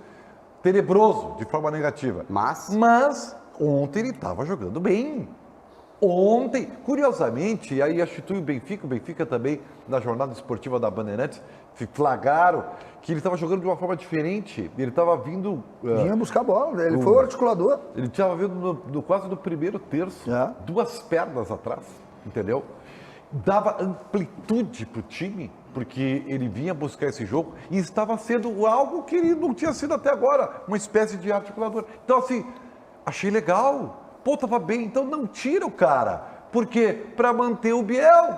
tenebroso, de forma negativa. Mas ontem ele estava jogando bem. Ontem, curiosamente, e aí institui o Benfica também, na jornada esportiva da Bandeirantes, flagraram que ele estava jogando de uma forma diferente. Ele estava vindo... Vinha buscar a bola, ele foi o articulador. Ele estava vindo quase no primeiro terço, 2 pernas atrás, entendeu? Dava amplitude para o time, porque ele vinha buscar esse jogo e estava sendo algo que ele não tinha sido até agora, uma espécie de articulador. Então, assim, achei legal. Pô, tava bem, então não tira o cara. Por quê? Para manter o Biel.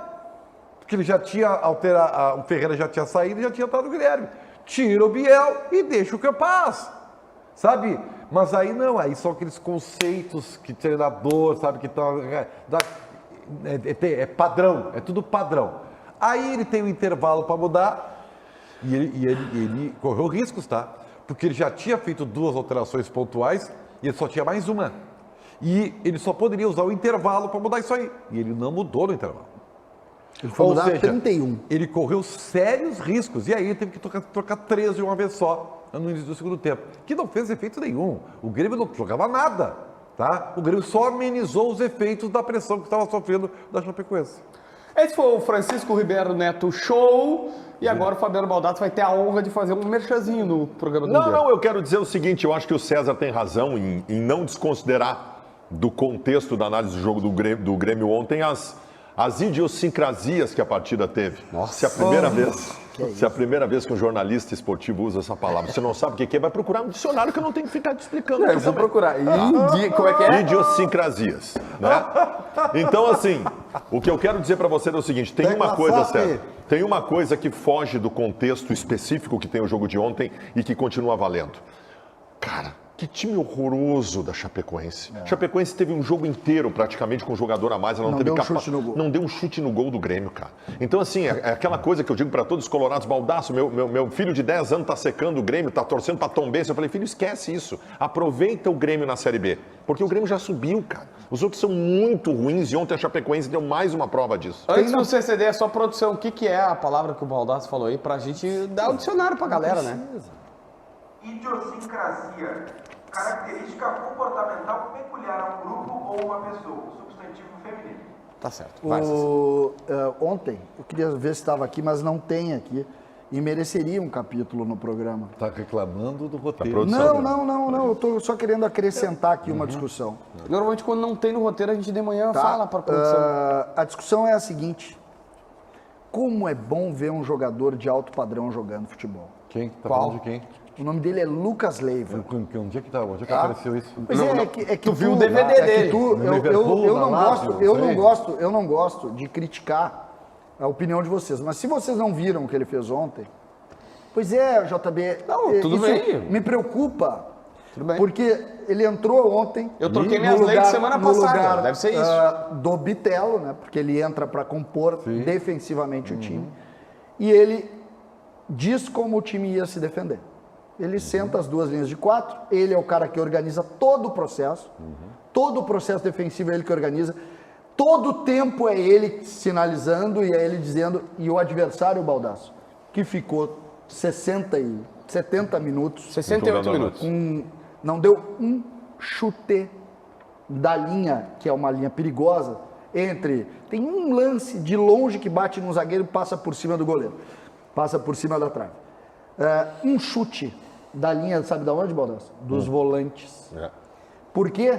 Porque ele já tinha alterado, o Ferreira já tinha saído e já tinha estado o Guilherme. Tira o Biel e deixa o Campas. Sabe? Mas aí não, aí são aqueles conceitos que treinador, sabe, que tá, é padrão, é tudo padrão. Aí ele tem um intervalo para mudar e ele correu riscos, tá? Porque ele já tinha feito 2 alterações pontuais e ele só tinha mais uma. E ele só poderia usar o intervalo para mudar isso aí. E ele não mudou no intervalo. Ele foi mudar 31. Ele correu sérios riscos. E aí ele teve que trocar 3 de uma vez só no início do segundo tempo. Que não fez efeito nenhum. O Grêmio não jogava nada. Tá? O Grêmio só amenizou os efeitos da pressão que estava sofrendo da Chapecoense. Esse foi o Francisco Ribeiro Neto Show. E agora o Fabiano Baldasso vai ter a honra de fazer um merchazinho no programa do dia. Não, eu quero dizer o seguinte, eu acho que o César tem razão em não desconsiderar do contexto da análise do jogo do Grêmio ontem as as idiosincrasias que a partida teve. Se a primeira vez que um jornalista esportivo usa essa palavra, você não sabe o que é, vai procurar um dicionário que eu não tenho que ficar te explicando. Eu vou procurar. Como é que é? Idiosincrasias, né? Então, assim, o que eu quero dizer para você é o seguinte, tem uma coisa certa. Tem uma coisa que foge do contexto específico que tem o jogo de ontem e que continua valendo. Cara, que time horroroso da Chapecoense. Chapecoense teve um jogo inteiro praticamente com um jogador a mais. Ela não teve não deu um chute no gol do Grêmio, cara. Então, assim, é aquela coisa que eu digo para todos os colorados, baldaço, meu filho de 10 anos tá secando o Grêmio, tá torcendo pra Tombense. Eu falei, filho, esquece isso. Aproveita o Grêmio na Série B. Porque o Grêmio já subiu, cara. Os outros são muito ruins e ontem a Chapecoense deu mais uma prova disso. Antes do CCD, é só produção. O que é a palavra que o Baldasso falou aí pra gente dar o dicionário pra galera, né? Idiosincrasia, característica comportamental peculiar a um grupo ou uma pessoa, substantivo feminino. Tá certo. Ontem, eu queria ver se estava aqui, mas não tem aqui. E mereceria um capítulo no programa. Está reclamando do roteiro. Não. Eu estou só querendo acrescentar aqui uma discussão. Normalmente, quando não tem no roteiro, a gente de manhã fala para a produção. A discussão é a seguinte. Como é bom ver um jogador de alto padrão jogando futebol. Quem? Tá falando de quem? O nome dele é Lucas Leiva. Onde é que apareceu isso? Pois é que tu viu o DVD dele. Eu não gosto de criticar a opinião de vocês. Mas se vocês não viram o que ele fez ontem, pois é, JB, tudo bem. Me preocupa. Tudo bem. Porque ele entrou ontem. Eu troquei minhas leis semana passada. Deve ser isso. Do Bitelo, né? Porque ele entra para compor defensivamente o time. E ele diz como o time ia se defender. Ele senta as duas linhas de 4, ele é o cara que organiza todo o processo, todo o processo defensivo é ele que organiza, todo o tempo é ele sinalizando e é ele dizendo, e o adversário, o Baldasso, que ficou 70 minutos. 68 minutos. Não deu um chute da linha, que é uma linha perigosa, tem um lance de longe que bate no zagueiro e passa por cima do goleiro, passa por cima da trave. Um chute da linha, sabe de onde, Baldasso? Dos volantes. Por quê?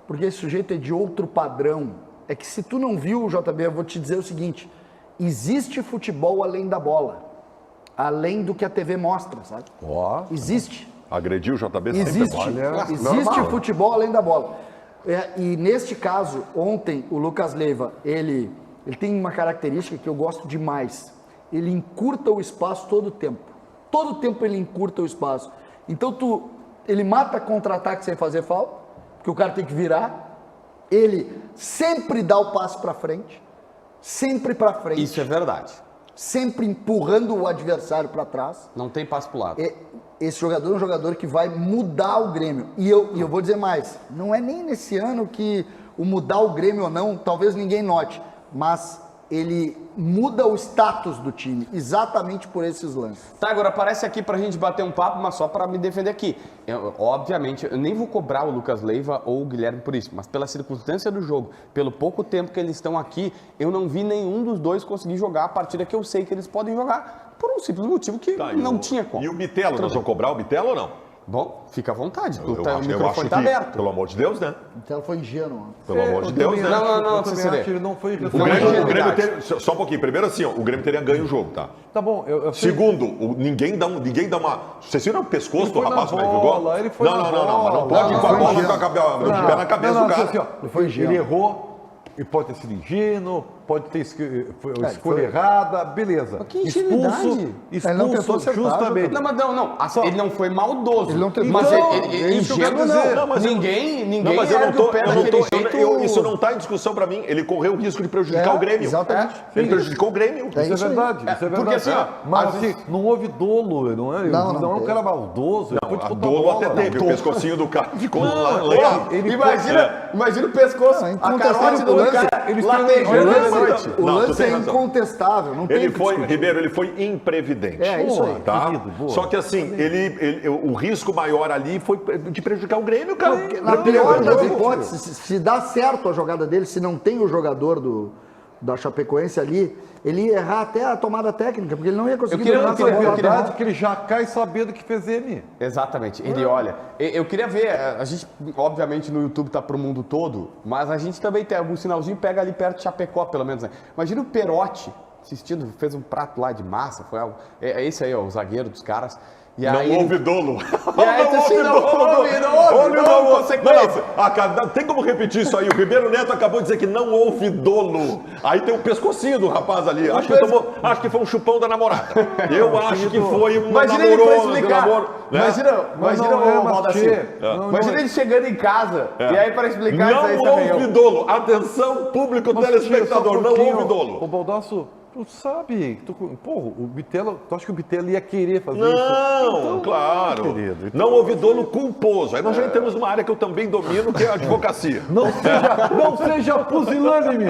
Porque esse sujeito é de outro padrão. É que se tu não viu, JB, eu vou te dizer o seguinte, existe futebol além da bola, além do que a TV mostra, sabe? Existe. Agrediu o JB sempre. Existe futebol além da bola. E neste caso, ontem, o Lucas Leiva, ele tem uma característica que eu gosto demais. Ele encurta o espaço todo o tempo. Todo o tempo ele encurta o espaço. Então ele mata contra-ataque sem fazer falta, porque o cara tem que virar. Ele sempre dá o passe para frente. Sempre para frente. Isso é verdade. Sempre empurrando o adversário para trás. Não tem passe pro lado. Esse jogador é um jogador que vai mudar o Grêmio. E eu vou dizer mais. Não é nem nesse ano que o mudar o Grêmio ou não, talvez ninguém note. Mas ele muda o status do time, exatamente por esses lances. Tá, agora aparece aqui pra gente bater um papo, mas só pra me defender aqui. Obviamente, eu nem vou cobrar o Lucas Leiva ou o Guilherme por isso, mas pela circunstância do jogo, pelo pouco tempo que eles estão aqui, eu não vi nenhum dos dois conseguir jogar a partida que eu sei que eles podem jogar, por um simples motivo que não tinha como. E o Bitelo, nós vamos cobrar o Bitelo ou não? Bom, fica à vontade. O microfone tá aberto. Pelo amor de Deus, né? Então foi ingênuo. Pelo amor de Deus, né? Não, CCD. Ele não foi o Grêmio teria, só um pouquinho. Primeiro assim, o Grêmio teria ganho o jogo, tá? Tá bom. Segundo, ninguém dá uma... Vocês viram o pescoço do rapaz como é que jogou? Ele foi não, mas não pode ir com a bola com o pé na cabeça do cara. Assim, ele errou, e pode ter sido ingênuo, pode ter escolha errada, beleza. Que ingenuidade. Expulso justamente. Não. Ele não foi maldoso. Ele não tentou. Mas ingênuo não. Ninguém era do pé daquele jeito. Isso não está em discussão para mim. Ele correu o risco de prejudicar o Grêmio. Exatamente. Ele prejudicou o Grêmio. Isso é verdade. Porque assim, mas assim, não houve dolo, não é? Não é um cara maldoso. Dolo até teve. O pescocinho do cara ficou lá. Imagina o pescoço, a carote do cara latejando. O lance é incontestável, não tem Ribeiro, ele foi imprevidente. Isso aí. Tá? Só que assim, o risco maior ali foi de prejudicar o Grêmio, cara. Na pior das hipóteses, se dá certo a jogada dele, se não tem o jogador da Chapecoense ali, ele ia errar até a tomada técnica, porque ele não ia conseguir dominar essa É bola. verdade que ele já cai sabendo que fez ele. Exatamente. Ele olha. Eu queria ver, a gente, obviamente, no YouTube tá pro mundo todo, mas a gente também tem algum sinalzinho, pega ali perto de Chapecó, pelo menos, né? Imagina o Perotti assistindo, fez um prato lá de massa, foi algo. É esse aí, ó, o zagueiro dos caras. E Não aí houve dolo. E aí, não houve consequência. Tem como repetir isso aí? O Ribeiro Neto acabou de dizer que não houve dolo. Aí tem o pescocinho do rapaz ali. Acho que foi um chupão da namorada. Eu acho que foi um Imagina ele pra explicar. namoro, né? Imagina o Baldacci. Imagina ele chegando em casa e aí para explicar isso aí Não também. houve dolo. Atenção, público telespectador, não houve dolo. Ô, Baldasso, tu sabe, o Bitelo, tu acha que o Bitelo ia querer fazer isso? Não, Então, claro. querido, então- Não houve dolo culposo. Aí nós já entramos numa área que eu também domino, que é a advocacia. Não seja pusilânime.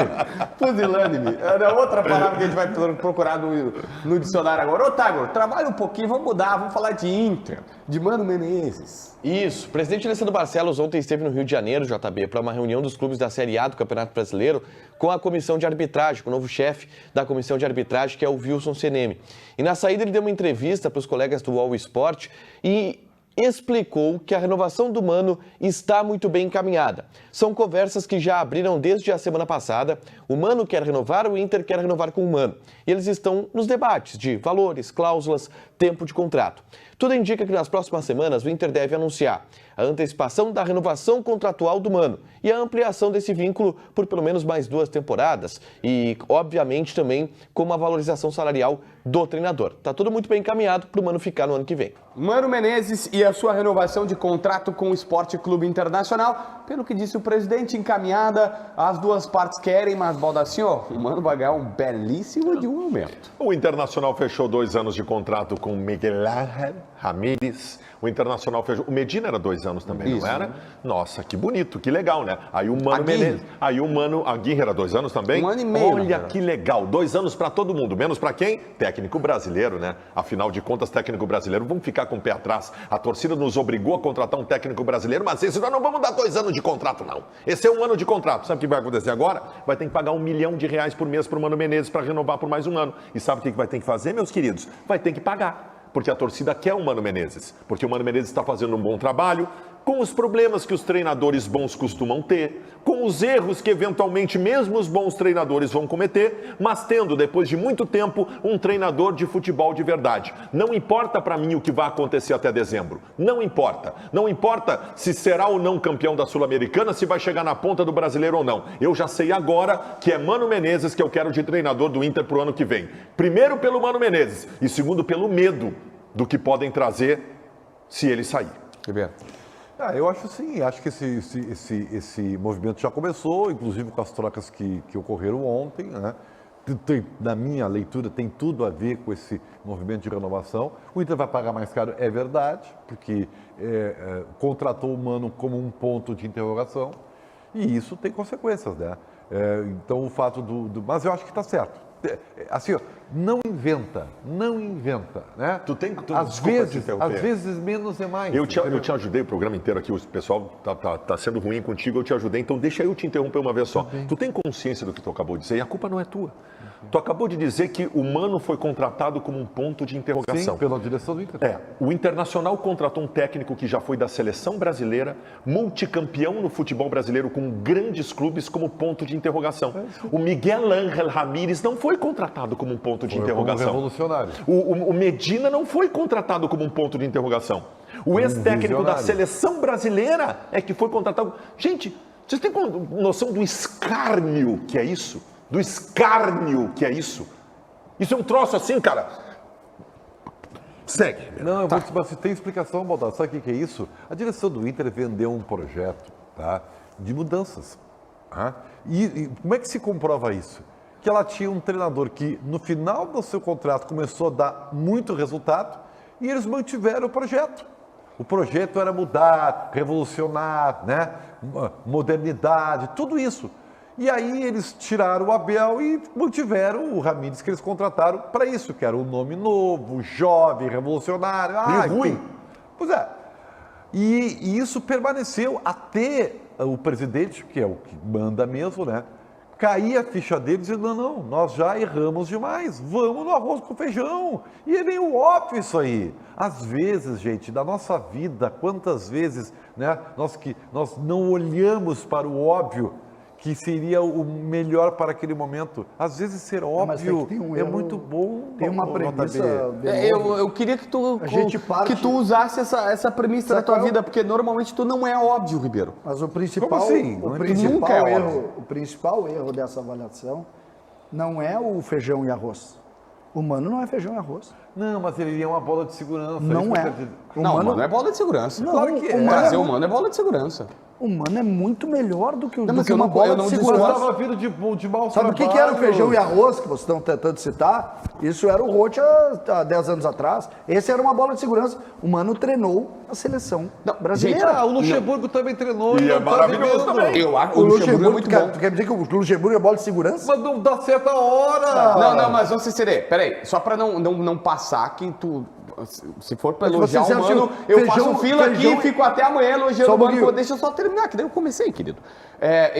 Pusilânime. É outra palavra que a gente vai procurar no dicionário agora. Ô, Tagor, trabalha um pouquinho, vamos mudar, vamos falar de Inter, de Mano Menezes. Isso. O presidente Alessandro Barcelos ontem esteve no Rio de Janeiro, JB, para uma reunião dos clubes da Série A do Campeonato Brasileiro com a comissão de arbitragem, com o novo chefe da comissão de arbitragem, que é o Wilson Seneme. E na saída ele deu uma entrevista para os colegas do UOL Esporte e explicou que a renovação do Mano está muito bem encaminhada. São conversas que já abriram desde a semana passada. O Mano quer renovar, o Inter quer renovar com o Mano. E eles estão nos debates de valores, cláusulas, tempo de contrato. Tudo indica que nas próximas semanas o Inter deve anunciar a antecipação da renovação contratual do Mano e a ampliação desse vínculo por pelo menos mais 2 temporadas e, obviamente, também com uma valorização salarial do treinador. Tá tudo muito bem encaminhado para o Mano ficar no ano que vem. Mano Menezes e a sua renovação de contrato com o Esporte Clube Internacional, pelo que disse o presidente, encaminhada, as duas partes querem, mas Baldassi, ó, o Mano vai ganhar um belíssimo de um aumento. O Internacional fechou 2 anos de contrato com Miguel Ángel Ramírez. O Internacional fechou. O Medina era 2 anos também, Isso. não era? Nossa, que bonito, que legal, né? Aí o Mano Aguirre. Menezes. Aí o Mano. Aguirre era 2 anos também? 1 ano e meio, Olha né? que legal. 2 anos pra todo mundo. Menos pra quem? Técnico brasileiro, né? Afinal de contas, técnico brasileiro. Vamos ficar com o pé atrás. A torcida nos obrigou a contratar um técnico brasileiro, mas esse nós não vamos dar 2 anos de contrato, não. Esse é 1 ano de contrato. Sabe o que vai acontecer agora? Vai ter que pagar R$1 milhão por mês pro Mano Menezes para renovar por mais 1 ano. E sabe o que vai ter que fazer, meus queridos? Vai ter que pagar. Porque a torcida quer o Mano Menezes. Porque o Mano Menezes está fazendo um bom trabalho, com os problemas que os treinadores bons costumam ter, com os erros que eventualmente mesmo os bons treinadores vão cometer, mas tendo, depois de muito tempo, um treinador de futebol de verdade. Não importa para mim o que vai acontecer até dezembro. Não importa. Não importa se será ou não campeão da Sul-Americana, se vai chegar na ponta do Brasileiro ou não. Eu já sei agora que é Mano Menezes que eu quero de treinador do Inter pro ano que vem. Primeiro pelo Mano Menezes e segundo pelo medo do que podem trazer se ele sair. Ribeiro. Eu acho sim, acho que esse movimento já começou, inclusive com as trocas que ocorreram ontem, né? Na minha leitura, tem tudo a ver com esse movimento de renovação. O Inter vai pagar mais caro, é verdade, porque contratou o Mano como um ponto de interrogação e isso tem consequências, né? Então o fato mas eu acho que está certo. Assim, ó, não inventa, né? Às vezes menos é mais. Eu te ajudei o programa inteiro aqui, o pessoal tá sendo ruim contigo, eu te ajudei, então deixa eu te interromper uma vez só. Tu tem consciência do que tu acabou de dizer e a culpa não é tua. Tu acabou de dizer que o Mano foi contratado como um ponto de interrogação. Sim, pela direção do Inter. O Internacional contratou um técnico que já foi da seleção brasileira, multicampeão no futebol brasileiro com grandes clubes como ponto de interrogação. O Miguel Ángel Ramírez não foi contratado como um ponto de interrogação. Como revolucionário. O Medina não foi contratado como um ponto de interrogação. O ex-técnico da seleção brasileira é que foi contratado. Gente, vocês têm noção do escárnio que é isso? Do escárnio que é isso? Isso é um troço assim, cara. Segue. Não, eu vou te, mas tem explicação, Baldassi. Sabe o que é isso? A direção do Inter vendeu um projeto, tá, de mudanças. Tá? E como é que se comprova isso? Que ela tinha um treinador que, no final do seu contrato, começou a dar muito resultado e eles mantiveram o projeto. O projeto era mudar, revolucionar, né? Modernidade, tudo isso. E aí eles tiraram o Abel e mantiveram o Ramírez que eles contrataram para isso, que era um nome novo, jovem, revolucionário. E ruim. Pois é. E isso permaneceu até o presidente, que é o que manda mesmo, né? caía a ficha deles e não, nós já erramos demais, vamos no arroz com feijão. E é meio óbvio isso aí. Às vezes, gente, da nossa vida, quantas vezes, né, nós não olhamos para o óbvio, que seria o melhor para aquele momento. Às vezes ser óbvio é muito bom. Tem uma premissa. Eu queria que tu usasse essa premissa da tua vida, porque normalmente tu não é óbvio, Ribeiro. Mas o principal, Como assim? o principal erro dessa avaliação não é o feijão e arroz. O humano não é feijão e arroz. Não, mas ele é uma bola de segurança. Não é. Não, humano é bola de segurança. Não, claro que é. Trazer humano é bola de segurança. O humano é muito melhor do que, Não, mas uma bola de segurança. Estava vindo de mau Sabe o que era o feijão e arroz que vocês estão tentando citar? Isso era o Roth há 10 anos atrás. Esse era uma bola de segurança. O Mano treinou a seleção brasileira. O Luxemburgo também treinou. E é maravilhoso também. Eu acho o Luxemburgo é muito bom. Tu quer dizer que o Luxemburgo é bola de segurança? Mas não dá certa hora. Não, mas vamos ser peraí. Só pra não passar que tu... Se for pra elogiar o Mano, eu faço fila aqui e fico até amanhã elogiando o Mano. Deixa eu só terminar, que daí eu comecei, querido.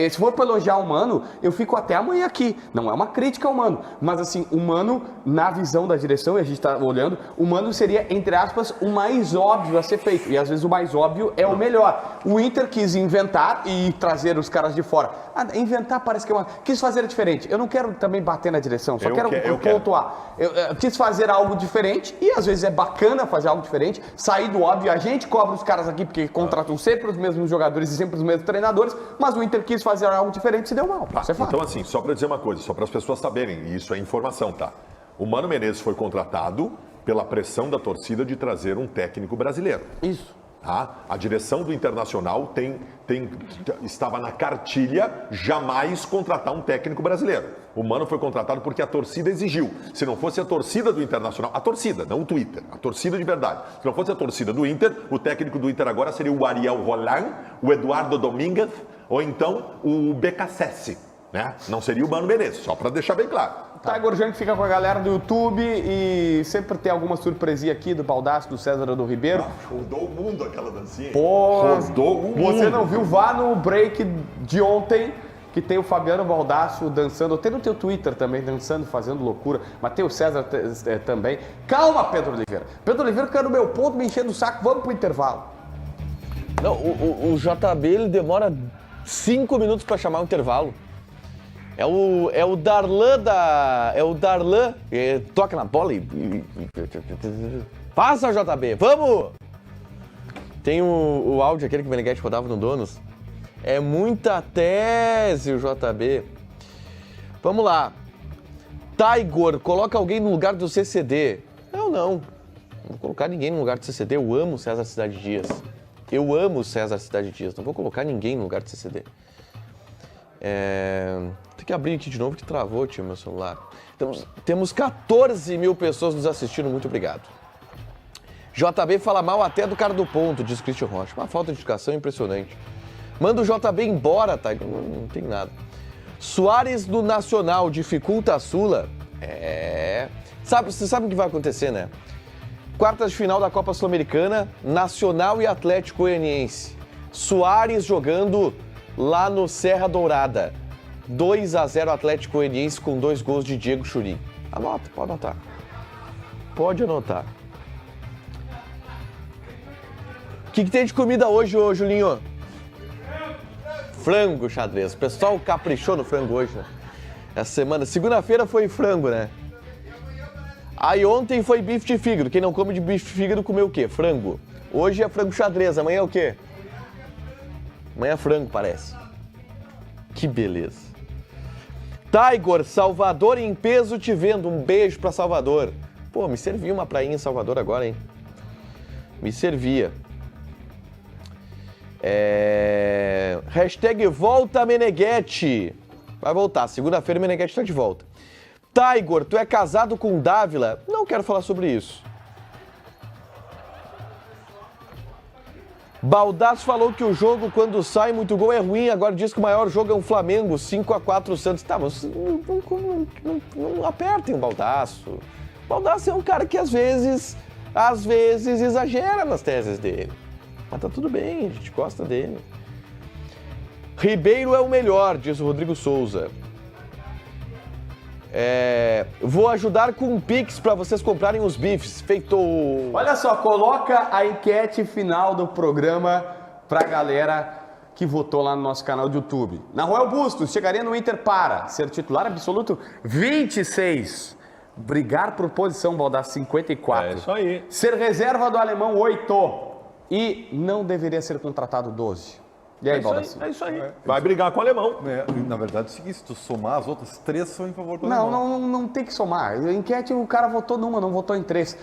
Se for pra elogiar o Mano, eu fico até amanhã aqui. Não é uma crítica ao Mano, mas assim, o Mano, na visão da direção, e a gente tá olhando, o Mano seria, entre aspas, o mais óbvio a ser feito. E às vezes o mais óbvio é o melhor. O Inter quis inventar e trazer os caras de fora. Inventar parece que é uma... Quis fazer diferente. Eu não quero também bater na direção, só quero pontuar. Eu quis fazer algo diferente e às vezes é bacana fazer algo diferente, sair do óbvio. A gente cobra os caras aqui porque contratam sempre os mesmos jogadores e sempre os mesmos treinadores, mas o Inter quis fazer algo diferente e se deu mal. Então assim, só para dizer uma coisa, só para as pessoas saberem, e isso é informação, tá? O Mano Menezes foi contratado pela pressão da torcida de trazer um técnico brasileiro. Isso. Tá? A direção do Internacional estava na cartilha jamais contratar um técnico brasileiro. O Mano foi contratado porque a torcida exigiu. Se não fosse a torcida do Internacional, a torcida, não o Twitter, a torcida de verdade. Se não fosse a torcida do Inter, o técnico do Inter agora seria o Ariel Roland, o Eduardo Domingues ou então o BKSS, né? Não seria o Mano Menezes, só para deixar bem claro. Tá, Gorjão que fica com a galera do YouTube e sempre tem alguma surpresinha aqui do Baldasso, do César ou do Ribeiro. Rodou o mundo aquela dancinha. Rodou o mundo. Você não viu? Vá no break de ontem, que tem o Fabiano Baldasso dançando. Tem no teu Twitter também, dançando, fazendo loucura. Mas tem o César também. Calma, Pedro Oliveira. Pedro Oliveira caiu no meu ponto, me enchendo o saco. Vamos pro intervalo. Não, o JB, ele demora 5 minutos para chamar o intervalo. É o Darlan toca na bola e passa, JB, vamos! Tem o áudio, aquele que o Meneghetti rodava no Donos. É muita tese o JB. Vamos lá. Taigor, coloca alguém no lugar do CCD. Não vou colocar ninguém no lugar do CCD. Eu amo César Cidade Dias. Não vou colocar ninguém no lugar do CCD. Tem que abrir aqui de novo que travou, tio, meu celular. Temos 14 mil pessoas nos assistindo, muito obrigado. JB fala mal até do cara do ponto, diz Christian Rocha. Uma falta de educação impressionante. Manda o JB embora, tá? Não tem nada. Soares do Nacional dificulta a Sula? Você sabe o que vai acontecer, né? Quartas de final da Copa Sul-Americana, Nacional e Atlético Goianiense. Soares jogando lá no Serra Dourada. 2-0 Atlético Goianiense com 2 gols de Diego Churin. Anota, pode anotar. Pode anotar. O que tem de comida hoje, Julinho? Frango xadrez. O pessoal caprichou no frango hoje, né? Essa semana. Segunda-feira foi frango, né? Aí ontem foi bife de fígado. Quem não come de bife de fígado comeu o quê? Frango. Hoje é frango xadrez. Amanhã é o quê? Amanhã é frango, parece. Que beleza. Taigor, Salvador em peso te vendo. Um beijo pra Salvador. Pô, me servia uma prainha em Salvador agora, hein? Me servia. Hashtag volta Meneghetti. Vai voltar. Segunda-feira o Meneghetti tá de volta. Taigor, tu é casado com Dávila? Não quero falar sobre isso. Baldasso falou que o jogo, quando sai muito gol, é ruim. Agora diz que o maior jogo é um Flamengo, 5-4 Santos. Tá, mas não apertem o Baldasso. O Baldasso é um cara que às vezes exagera nas teses dele. Mas tá tudo bem, a gente gosta dele. Ribeiro é o melhor, diz o Rodrigo Souza. Vou ajudar com um Pix para vocês comprarem os bifes. Feito. Olha só, coloca a enquete final do programa pra galera que votou lá no nosso canal do YouTube. Nahuel Bustos chegaria no Inter para ser titular absoluto 26. Brigar por posição, Baldassi, 54. É isso aí. Ser reserva do alemão, 8. E não deveria ser contratado, 12. E aí, Baldassi? É isso aí. Vai brigar com o alemão. Na verdade, é o seguinte, se tu somar, as outras 3 são em favor do alemão. Não tem que somar. Enquete, o cara votou numa, não votou em 3.